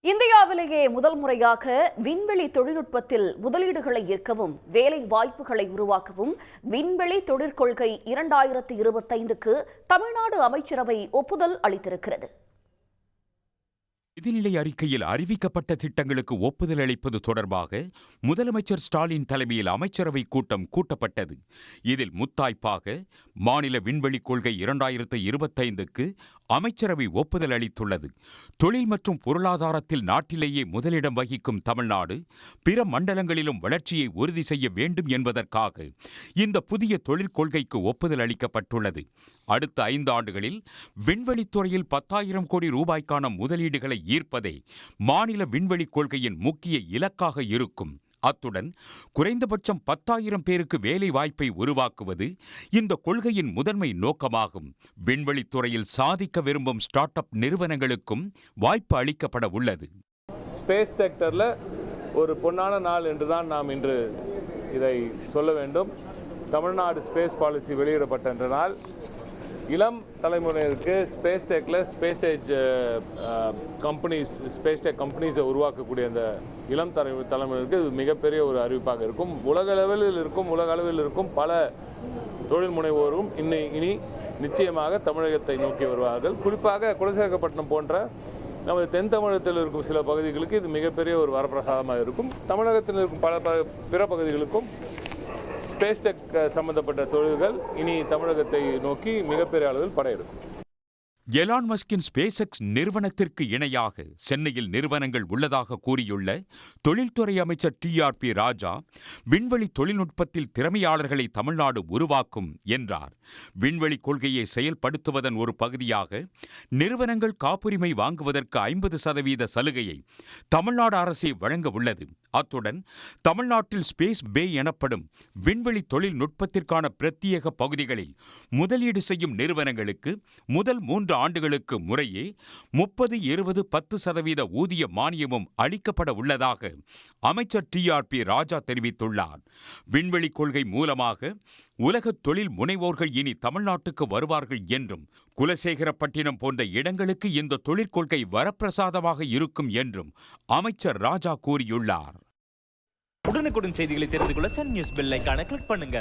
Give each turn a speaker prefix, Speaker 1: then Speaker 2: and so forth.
Speaker 1: இந்தியாவிலேயே முதல் முறையாக விண்வெளி தொழில்நுட்பத்தில் முதலீடுகளை ஈர்க்கவும் வேலை வாய்ப்புகளை உருவாக்கவும் விண்வெளி தொழிற்கொள்கை 2025க்கு தமிழ்நாடு அமைச்சரவை ஒப்புதல் அளித்திருக்கிறது.
Speaker 2: நிதிநிலை அறிக்கையில் அறிவிக்கப்பட்ட திட்டங்களுக்கு ஒப்புதல் அளிப்பது தொடர்பாக முதலமைச்சர் ஸ்டாலின் தலைமையில் அமைச்சரவை கூட்டம் கூட்டப்பட்டது. இதில் முத்தாய்ப்பாக மாநில விண்வெளி கொள்கை 2025க்கு அமைச்சரவை ஒப்புதல் அளித்துள்ளது. தொழில் மற்றும் பொருளாதாரத்தில் நாட்டிலேயே முதலிடம் வகிக்கும் தமிழ்நாடு பிற மண்டலங்களிலும் வளர்ச்சியை உறுதி செய்ய வேண்டும் என்பதற்காக இந்த புதிய தொழிற்கொள்கைக்கு ஒப்புதல் அளிக்கப்பட்டுள்ளது. அடுத்த 5 ஆண்டுகளில் விண்வெளித்துறையில் 10,000 கோடி ரூபாய்க்கான முதலீடுகளை ஈர்ப்பதே மாநில விண்வெளி கொள்கையின் முக்கிய இலக்காக இருக்கும். அத்துடன் குறைந்தபட்சம் 10,000 பேருக்கு வேலை வாய்ப்பை உருவாக்குவது இந்த கொள்கையின் முதன்மை நோக்கமாகும். விண்வெளித்துறையில் சாதிக்க விரும்பும் ஸ்டார்ட் அப் நிறுவனங்களுக்கும் வாய்ப்பு அளிக்கப்பட உள்ளது.
Speaker 3: ஸ்பேஸ் செக்டரில் ஒரு பொன்னான நாள் என்றுதான் நாம் இன்று இதை சொல்ல வேண்டும். தமிழ்நாடு ஸ்பேஸ் பாலிசி வெளியிடப்பட்ட நாள் இளம் தலைமுறையினருக்கு ஸ்பேஸ் டெக்கில் space age companies space tech கம்பெனிஸை உருவாக்கக்கூடிய அந்த இளம் தலைமுறையினருக்கு இது மிகப்பெரிய ஒரு அறிவிப்பாக இருக்கும். உலக அளவில் இருக்கும் பல தொழில் முனைவோரும் இனி நிச்சயமாக தமிழகத்தை நோக்கி வருவார்கள். குறிப்பாக குலசேகரப்பட்டினம் போன்ற நமது தென் தமிழகத்தில் இருக்கும் சில பகுதிகளுக்கு இது மிகப்பெரிய ஒரு வரப்பிரசாதமாக இருக்கும். தமிழகத்தில் இருக்கும் பல பிற பகுதிகளுக்கும் ஸ்பேஸ் டெக் சம்பந்தப்பட்ட தொழில்கள் இனி தமிழகத்தை நோக்கி மிகப்பெரிய அளவில் படையெடுக்கும்.
Speaker 2: எலான் மஸ்கின் ஸ்பேஸ் எக்ஸ் நிறுவனத்திற்கு இணையாக சென்னையில் நிறுவனங்கள் உள்ளதாக கூறியுள்ள தொழில்துறை அமைச்சர் TRP ராஜா, விண்வெளி தொழில்நுட்பத்தில் திறமையாளர்களை தமிழ்நாடு உருவாக்கும் என்றார். விண்வெளி கொள்கையை செயல்படுத்துவதன் ஒரு பகுதியாக நிறுவனங்கள் காப்புரிமை வாங்குவதற்கு 50% சலுகையை தமிழ்நாடு அரசே வழங்க உள்ளது. அத்துடன் தமிழ்நாட்டில் ஸ்பேஸ் பே எனப்படும் விண்வெளி தொழில்நுட்பத்திற்கான பிரத்யேக பகுதிகளில் முதலீடு செய்யும் நிறுவனங்களுக்கு முதல் 3 ஆண்டுகளுக்கு முறையே 30, 20, 10% ஊதிய மானியமும் அளிக்கப்பட உள்ளதாக அமைச்சர் TRP ராஜா தெரிவித்துள்ளார். விண்வெளி கொள்கை மூலமாக உலக தொழில் முனைவோர்கள் இனி தமிழ்நாட்டுக்கு வருவார்கள் என்றும் குலசேகரப்பட்டினம் போன்ற இடங்களுக்கு இந்த தொழிற்கொள்கை வரப்பிரசாதமாக இருக்கும் என்றும் அமைச்சர் ராஜா கூறியுள்ளார்.
Speaker 4: உடனுக்குடன் செய்திகளை தெரிந்து கொள்ள சன் நியூஸ் பெல் ஐகானை கிளிக் பண்ணுங்க.